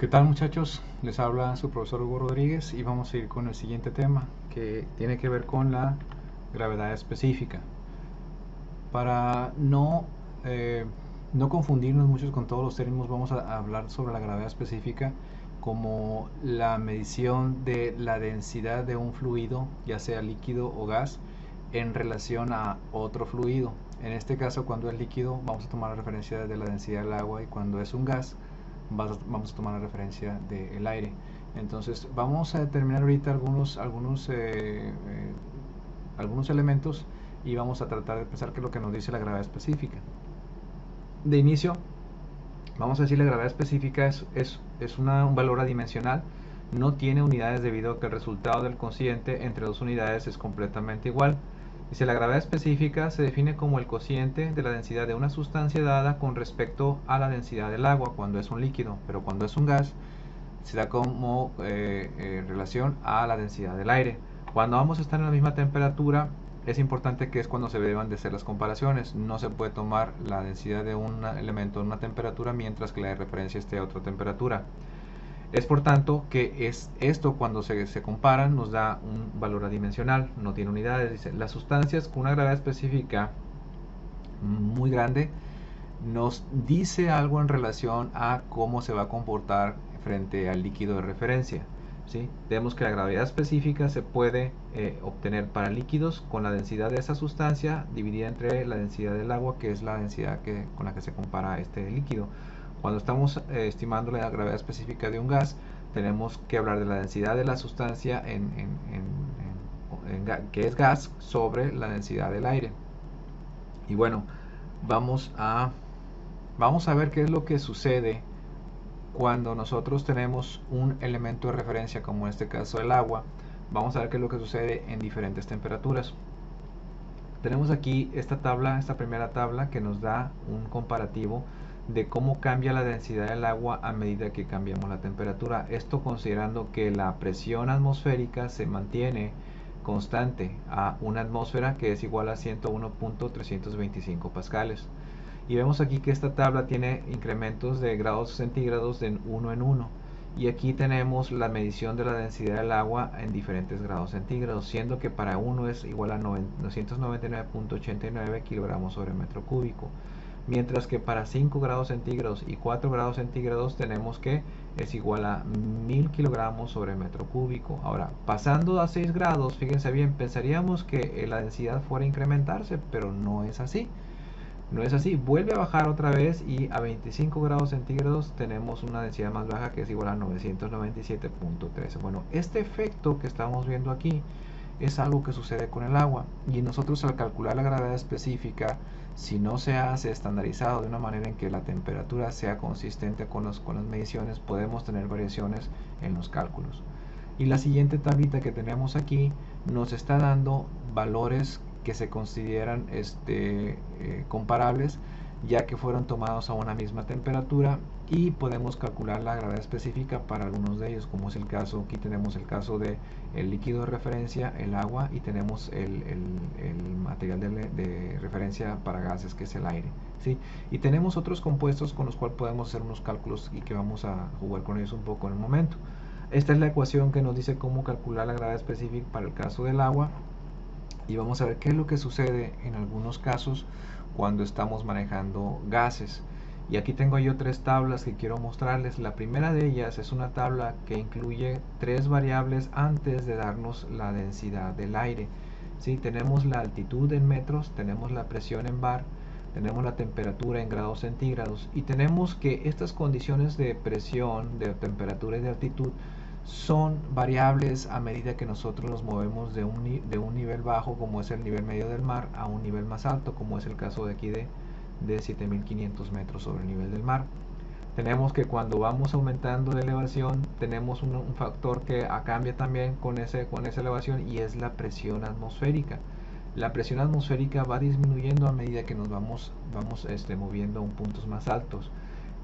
¿Qué tal, muchachos? Les habla su profesor Hugo Rodríguez y vamos a ir con el siguiente tema que tiene que ver con la gravedad específica. Para eh, no confundirnos muchos con todos los términos, vamos a hablar sobre la gravedad específica como la medición de la densidad de un fluido, ya sea líquido o gas, en relación a otro fluido. En este caso, cuando es líquido, vamos a tomar la referencia de la densidad del agua, y cuando es un gas, vamos a tomar la referencia del aire. Entonces, vamos a determinar ahorita algunos elementos, y vamos a tratar de pensar qué es lo que nos dice la gravedad específica. De inicio, vamos a decir la gravedad específica es un valor adimensional, no tiene unidades debido a que el resultado del cociente entre dos unidades es completamente igual. Dice, la gravedad específica se define como el cociente de la densidad de una sustancia dada con respecto a la densidad del agua cuando es un líquido, pero cuando es un gas se da como relación a la densidad del aire. Cuando vamos a estar en la misma temperatura, es importante que es cuando se deban de hacer las comparaciones. No se puede tomar la densidad de un elemento en una temperatura mientras que la de referencia esté a otra temperatura. Es por tanto que esto, cuando se comparan, nos da un valor adimensional, no tiene unidades. Dice, las sustancias con una gravedad específica muy grande nos dice algo en relación a cómo se va a comportar frente al líquido de referencia. ¿Sí? Vemos que la gravedad específica se puede obtener para líquidos con la densidad de esa sustancia dividida entre la densidad del agua, que es la densidad con la que se compara este líquido. Cuando estamos estimando la gravedad específica de un gas, tenemos que hablar de la densidad de la sustancia que es gas sobre la densidad del aire. Y bueno, vamos a Vamos a ver qué es lo que sucede cuando nosotros tenemos un elemento de referencia, como en este caso el agua. Vamos a ver qué es lo que sucede en diferentes temperaturas. Tenemos aquí esta primera tabla, que nos da un comparativo de cómo cambia la densidad del agua a medida que cambiamos la temperatura. Esto considerando que la presión atmosférica se mantiene constante a una atmósfera, que es igual a 101.325 pascales. Y vemos aquí que esta tabla tiene incrementos de grados centígrados de 1 en 1. Y aquí tenemos la medición de la densidad del agua en diferentes grados centígrados, siendo que para 1 es igual a 999.89 kilogramos sobre metro cúbico. Mientras que para 5 grados centígrados y 4 grados centígrados tenemos que es igual a 1000 kilogramos sobre metro cúbico. Ahora, pasando a 6 grados, fíjense bien, pensaríamos que la densidad fuera a incrementarse, pero no es así. No es así, vuelve a bajar otra vez, y a 25 grados centígrados tenemos una densidad más baja, que es igual a 997.13. Bueno, este efecto que estamos viendo aquí es algo que sucede con el agua, y nosotros, al calcular la gravedad específica, si no se hace estandarizado de una manera en que la temperatura sea consistente con las mediciones, podemos tener variaciones en los cálculos. Y la siguiente tablita que tenemos aquí nos está dando valores que se consideran comparables, ya que fueron tomados a una misma temperatura, y podemos calcular la gravedad específica para algunos de ellos, como es el caso. Aquí tenemos el caso de el líquido de referencia, el agua, y tenemos el material de referencia para gases, que es el aire, ¿sí? Y tenemos otros compuestos con los cuales podemos hacer unos cálculos, y que vamos a jugar con ellos un poco en el momento. Esta es la ecuación que nos dice cómo calcular la gravedad específica para el caso del agua, y vamos a ver qué es lo que sucede en algunos casos cuando estamos manejando gases. Y aquí tengo yo tres tablas que quiero mostrarles. La primera de ellas es una tabla que incluye tres variables antes de darnos la densidad del aire. ¿Sí? Tenemos la altitud en metros, tenemos la presión en bar, tenemos la temperatura en grados centígrados, y tenemos que estas condiciones de presión, de temperatura y de altitud son variables a medida que nosotros nos movemos de un nivel bajo, como es el nivel medio del mar, a un nivel más alto, como es el caso de aquí de 7500 metros sobre el nivel del mar. Tenemos que cuando vamos aumentando de elevación, tenemos un factor que cambia también con esa elevación, y es la presión atmosférica. La presión atmosférica va disminuyendo a medida que nos vamos moviendo a puntos más altos.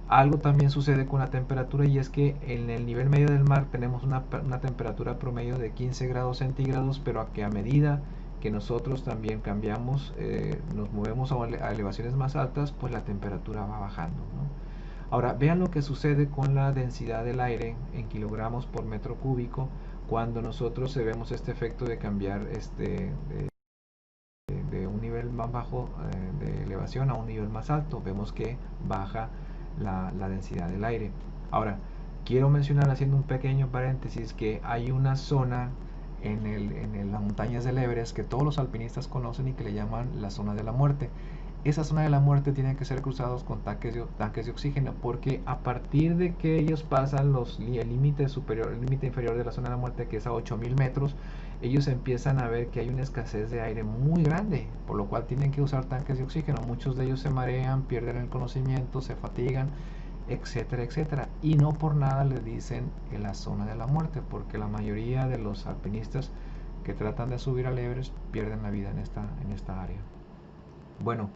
Algo también sucede con la temperatura, y es que en el nivel medio del mar tenemos una temperatura promedio de 15 grados centígrados, pero a medida que nosotros también cambiamos, nos movemos a elevaciones más altas, pues la temperatura va bajando, ¿no? Ahora, vean lo que sucede con la densidad del aire en kilogramos por metro cúbico cuando nosotros vemos este efecto de cambiar de un nivel más bajo de elevación a un nivel más alto. Vemos que baja la densidad del aire. Ahora, quiero mencionar, haciendo un pequeño paréntesis, que hay una zona en las montañas del Everest que todos los alpinistas conocen y que le llaman la zona de la muerte. Esa zona de la muerte tiene que ser cruzados con tanques de oxígeno, porque a partir de que ellos pasan el límite superior, el límite inferior de la zona de la muerte, que es a 8000 metros, ellos empiezan a ver que hay una escasez de aire muy grande, por lo cual tienen que usar tanques de oxígeno. Muchos de ellos se marean, pierden el conocimiento, se fatigan, etcétera, etcétera. Y no por nada le dicen en la zona de la muerte, porque la mayoría de los alpinistas que tratan de subir al Everest pierden la vida en esta área. Bueno,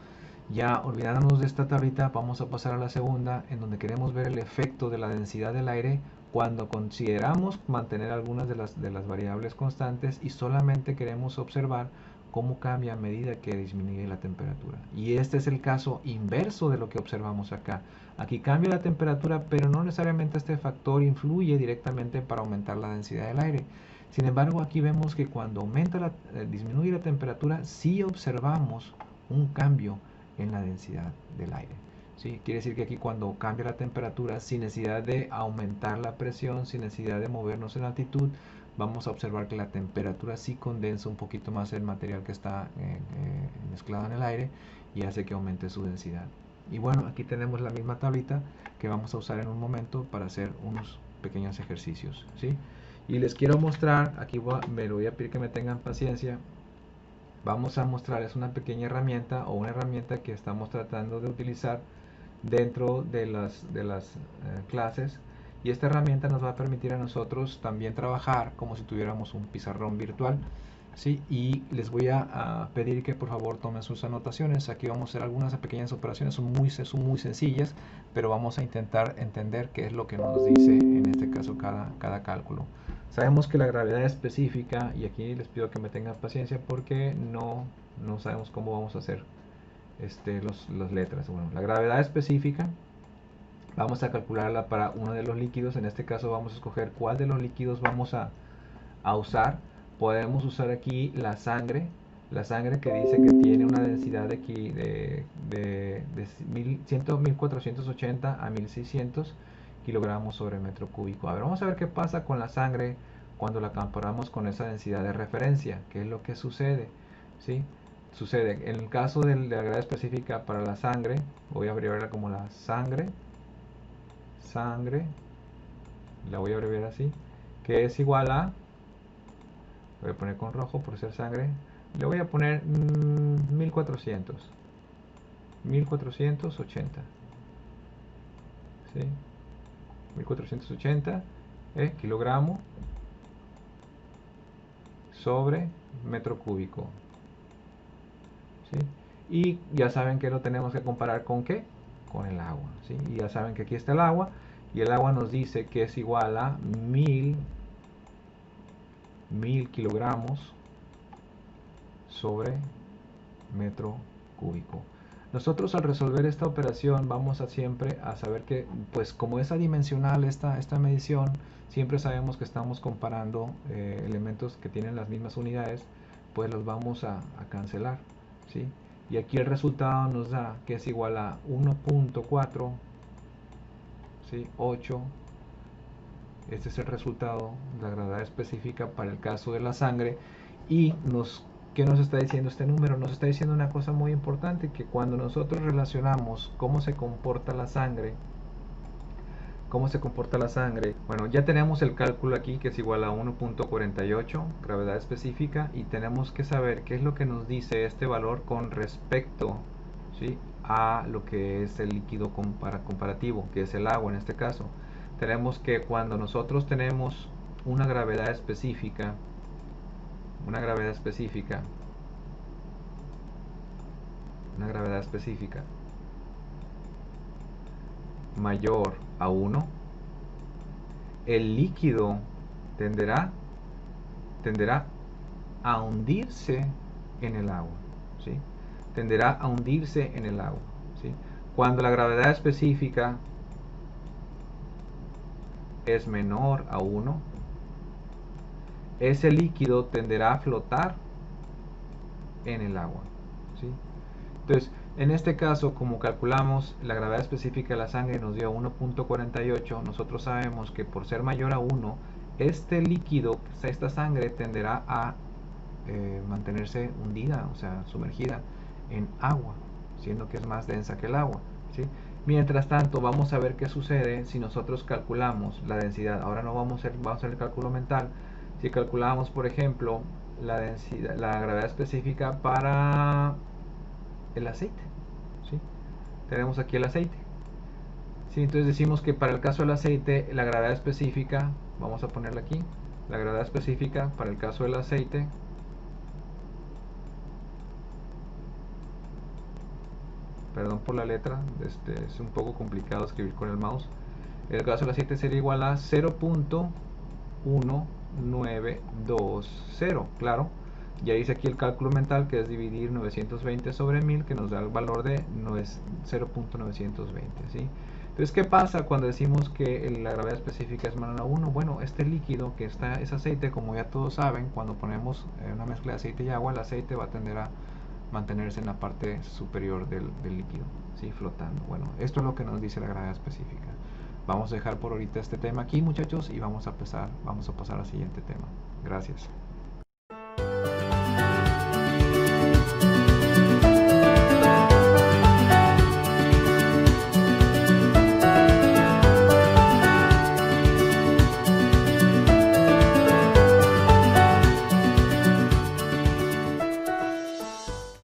ya olvidándonos de esta tablita, vamos a pasar a la segunda, en donde queremos ver el efecto de la densidad del aire cuando consideramos mantener algunas de las variables constantes y solamente queremos observar cómo cambia a medida que disminuye la temperatura. Y este es el caso inverso de lo que observamos acá. Aquí cambia la temperatura, pero no necesariamente este factor influye directamente para aumentar la densidad del aire. Sin embargo, aquí vemos que cuando disminuye la temperatura, sí observamos un cambio en la densidad del aire. ¿Sí? Quiere decir que aquí cuando cambia la temperatura, sin necesidad de aumentar la presión, sin necesidad de movernos en altitud, vamos a observar que la temperatura sí condensa un poquito más el material que está mezclado en el aire y hace que aumente su densidad. Y bueno, aquí tenemos la misma tablita que vamos a usar en un momento para hacer unos pequeños ejercicios. ¿Sí? Y les quiero mostrar, aquí me lo voy a pedir que me tengan paciencia. Vamos a mostrarles una pequeña herramienta o una herramienta que estamos tratando de utilizar dentro de las clases, y esta herramienta nos va a permitir a nosotros también trabajar como si tuviéramos un pizarrón virtual. ¿Sí? Y les voy a pedir que por favor tomen sus anotaciones. Aquí vamos a hacer algunas pequeñas operaciones, son muy sencillas, pero vamos a intentar entender qué es lo que nos dice en este caso cada cálculo. Sabemos que la gravedad específica, y aquí les pido que me tengan paciencia porque no sabemos cómo vamos a hacer las letras. Bueno, la gravedad específica vamos a calcularla para uno de los líquidos. En este caso vamos a escoger cuál de los líquidos vamos a usar. Podemos usar aquí la sangre que dice que tiene una densidad de 1480 a 1600 kilogramos sobre metro cúbico. A ver, vamos a ver qué pasa con la sangre cuando la comparamos con esa densidad de referencia. ¿Qué es lo que sucede? ¿Sí? Sucede, en el caso de la gravedad específica para la sangre, voy a abreviarla como la sangre, la voy a abreviar así, que es igual a, voy a poner con rojo por ser sangre, le voy a poner 1480, ¿sí? 1480 kilogramo sobre metro cúbico. ¿Sí? Y ya saben que lo tenemos que comparar con ¿qué? Con el agua. ¿Sí? Y ya saben que aquí está el agua, y el agua nos dice que es igual a 1000 kilogramos sobre metro cúbico. Nosotros al resolver esta operación vamos a siempre a saber que, pues como es adimensional esta medición, siempre sabemos que estamos comparando elementos que tienen las mismas unidades, pues los vamos a cancelar. ¿Sí? Y aquí el resultado nos da que es igual a 1.4, ¿sí? 8. Este es el resultado de la gravedad específica para el caso de la sangre. Y ¿qué nos está diciendo este número? Nos está diciendo una cosa muy importante, que cuando nosotros relacionamos cómo se comporta la sangre, bueno, ya tenemos el cálculo aquí que es igual a 1.48 gravedad específica, y tenemos que saber qué es lo que nos dice este valor con respecto, ¿sí?, a lo que es el líquido comparativo, que es el agua en este caso. Tenemos que cuando nosotros tenemos una gravedad específica mayor a 1, el líquido tenderá a hundirse en el agua. ¿Sí? Tenderá a hundirse en el agua. ¿Sí? Cuando la gravedad específica es menor a 1, ese líquido tenderá a flotar en el agua, ¿sí? Entonces, en este caso, como calculamos la gravedad específica de la sangre nos dio 1.48, nosotros sabemos que por ser mayor a 1, este líquido, esta sangre tenderá a mantenerse hundida, o sea, sumergida en agua, siendo que es más densa que el agua, ¿sí? Mientras tanto, vamos a ver qué sucede si nosotros calculamos la densidad. Ahora no vamos a hacer el cálculo mental. Si calculamos, por ejemplo, la densidad, la gravedad específica para el aceite, ¿sí? Tenemos aquí el aceite, ¿sí? Entonces decimos que para el caso del aceite, la gravedad específica, vamos a ponerla aquí, la gravedad específica para el caso del aceite, perdón por la letra, es un poco complicado escribir con el mouse. El caso del aceite sería igual a 0.1920, claro. Ya hice aquí el cálculo mental, que es dividir 920 sobre 1000, que nos da el valor de 0.920, ¿sí? Entonces, ¿qué pasa cuando decimos que la gravedad específica es menor a 1? Bueno, este líquido que es aceite, como ya todos saben, cuando ponemos una mezcla de aceite y agua, el aceite va a tender a mantenerse en la parte superior del líquido, ¿sí? Flotando. Bueno, esto es lo que nos dice la gravedad específica. Vamos a dejar por ahorita este tema aquí, muchachos, y vamos a pasar al siguiente tema. Gracias.